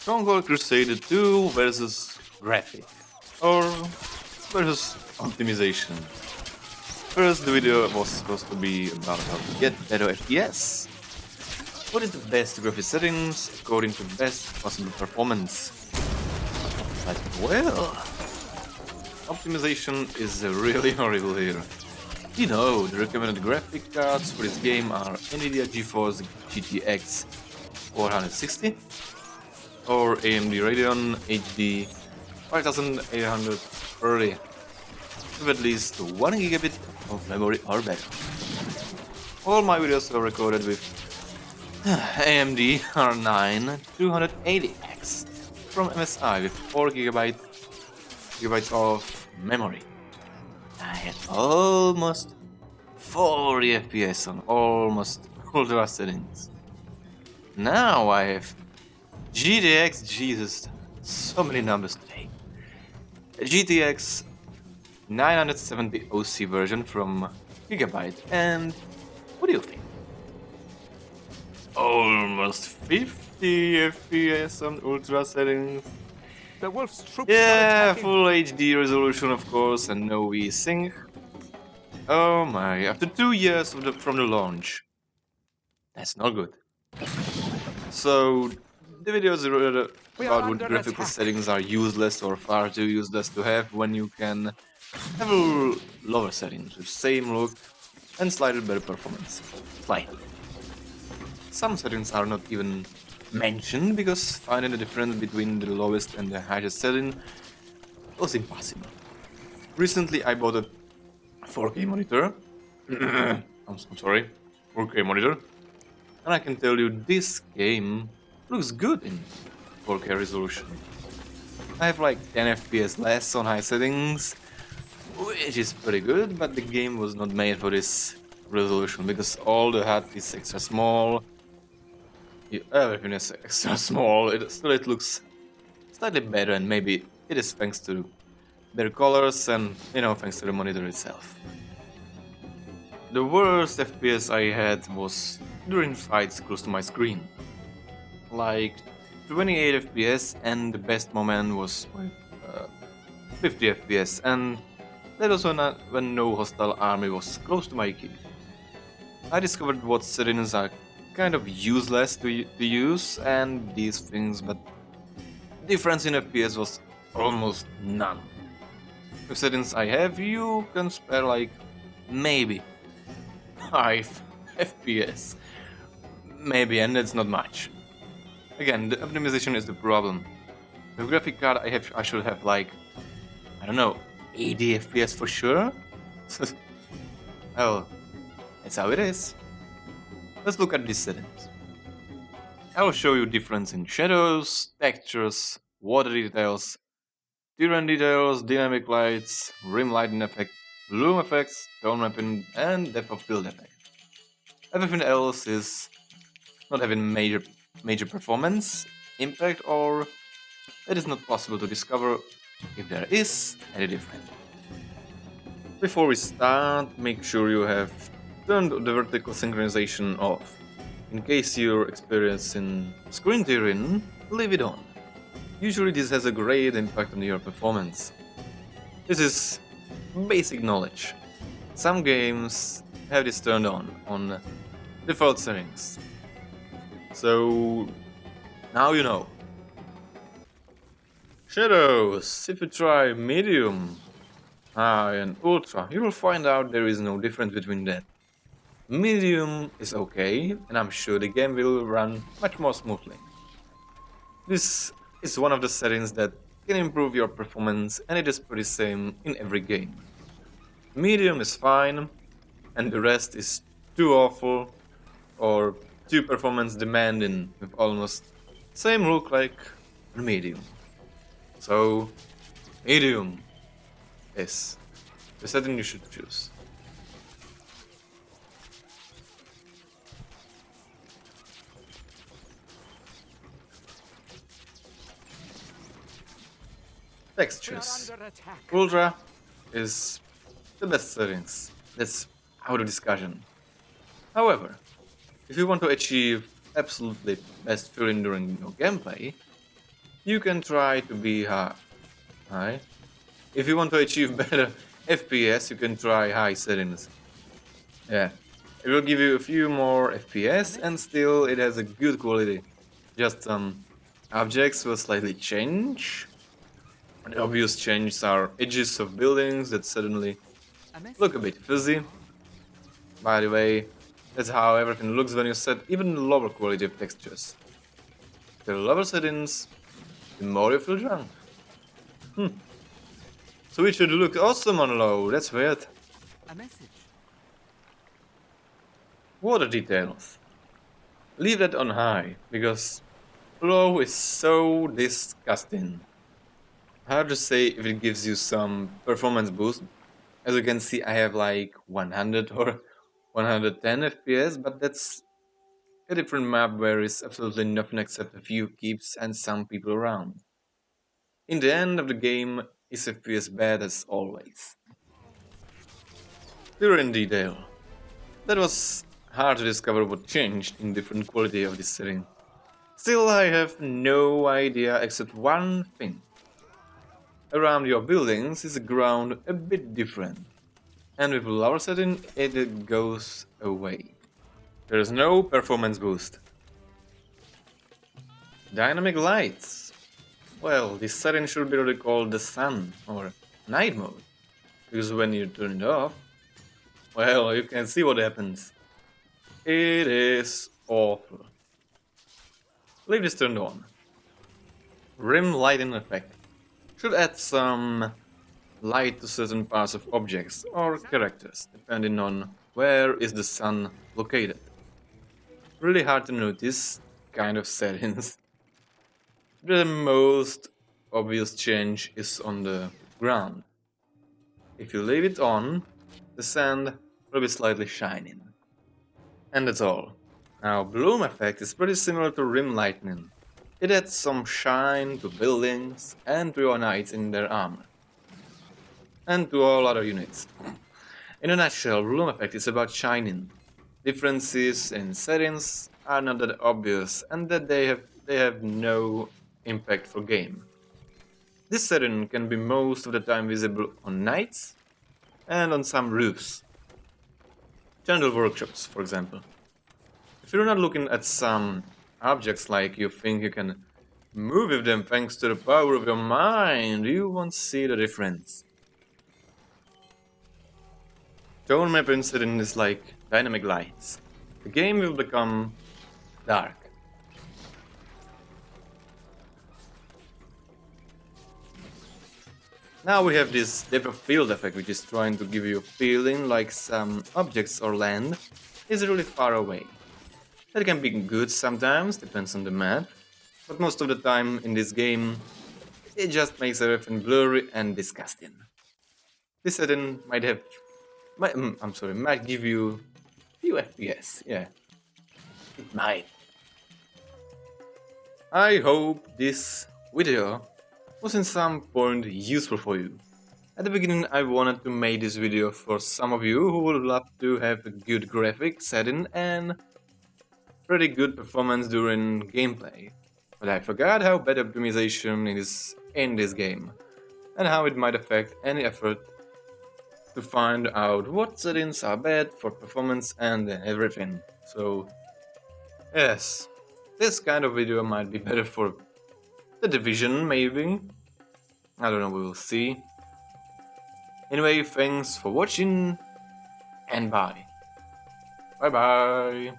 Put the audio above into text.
Stronghold Crusader 2 versus graphic, or versus optimization. First, the video was supposed to be about how to get better FPS. What is the best graphic settings according to best possible performance? But well, optimization is really horrible here. You know, the recommended graphic cards for this game are Nvidia GeForce GTX 460 or AMD Radeon HD 5830 with at least 1 gigabit of memory or better. All my videos are recorded with AMD R9 280X from MSI with 4 gigabytes of memory. I had almost 40 FPS on almost ultra settings. Now I have GTX, Jesus, so many numbers today. GTX 970 OC version from Gigabyte, and what do you think? Almost 50 FPS on ultra settings. The wolf's troops Yeah, full HD resolution of course, and no VSync. Oh my, after 2 years from the launch. That's not good. So, the videos about what graphical settings are useless or far too useless to have when you can have lower settings with same look and slightly better performance. Slightly. Some settings are not even mentioned because finding the difference between the lowest and the highest setting was impossible. Recently I bought a 4K monitor. I'm sorry, 4K monitor. And I can tell you this game looks good in 4K resolution. I have like 10 FPS less on high settings, which is pretty good, but the game was not made for this resolution because all the HUD is extra small. Everything is extra small. It looks slightly better, and maybe it is thanks to their colors and, you know, thanks to the monitor itself. The worst FPS I had was during fights close to my screen. Like 28 FPS, and the best moment was 50 FPS, and that was when no hostile army was close to my key. I discovered what settings are kind of useless to use and these things, but the difference in FPS was almost none. With settings I have, you can spare like maybe 5 FPS. Maybe, and that's not much. Again, the optimization is the problem. The graphic card I should have like, I don't know, 80 FPS for sure? Oh, that's how it is. Let's look at these settings. I will show you difference in shadows, textures, water details, terrain details, dynamic lights, rim lighting effect, bloom effects, tone mapping, and depth of field effect. Everything else is not having major performance impact, or it is not possible to discover if there is any difference. Before we start, make sure you have turned the vertical synchronization off. In case you're experiencing screen tearing, leave it on. Usually this has a great impact on your performance. This is basic knowledge. Some games have this turned on default settings. So now you know. Shadows. If you try medium, high and ultra, you will find out there is no difference between that. Medium is okay, and I'm sure the game will run much more smoothly. This is one of the settings that can improve your performance, and it is pretty same in every game. Medium is fine, and the rest is too awful or too performance demanding with almost same look like medium. So medium is the setting you should choose. Textures. Ultra is the best settings. That's out of discussion. However, if you want to achieve absolutely best feeling during your gameplay, you can try to be high. If you want to achieve better FPS, you can try high settings. Yeah, it will give you a few more FPS and still it has a good quality. Just some objects will slightly change. The obvious changes are edges of buildings that suddenly look a bit fuzzy. By the way, that's how everything looks when you set even lower quality of textures. The lower settings, the more you feel drunk. So it should look awesome on low, that's weird. A message. Water details. Leave that on high, because low is so disgusting. Hard to say if it gives you some performance boost. As you can see, I have like 100 or 110 FPS, but that's a different map where is absolutely nothing except a few keeps and some people around. In the end of the game, is FPS bad as always. Pure in detail. That was hard to discover what changed in different quality of this setting. Still, I have no idea except one thing. Around your buildings is the ground a bit different, and with lower setting it goes away. There is no performance boost. Dynamic lights. Well, this setting should be really called the sun or night mode, because when you turn it off, well, you can see what happens. It is awful. Leave this turned on. Rim lighting effect. Should add some light to certain parts of objects or characters, depending on where is the sun located. Really hard to notice kind of settings. The most obvious change is on the ground. If you leave it on, the sand will be slightly shining. And that's all. Now, bloom effect is pretty similar to rim lightning. It adds some shine to buildings and to your knights in their armor. And to all other units. In a nutshell, bloom effect is about shining. Differences in settings are not that obvious and that they have no impact for game. This setting can be most of the time visible on knights and on some roofs. General workshops, for example. If you're not looking at some objects like you think you can move with them thanks to the power of your mind, you won't see the difference. Tonemapping setting is like dynamic lights. The game will become dark. Now we have this depth of field effect, which is trying to give you a feeling like some objects or land is really far away. That can be good sometimes, depends on the map, but most of the time in this game it just makes everything blurry and disgusting. This setting might give you few FPS, yeah. It might. I hope this video was in some point useful for you. At the beginning I wanted to make this video for some of you who would love to have a good graphic setting and pretty good performance during gameplay. But I forgot how bad optimization is in this game, and how it might affect any effort to find out what settings are bad for performance and everything. So yes, this kind of video might be better for the Division, maybe. I don't know, we will see. Anyway, thanks for watching, and bye. Bye bye.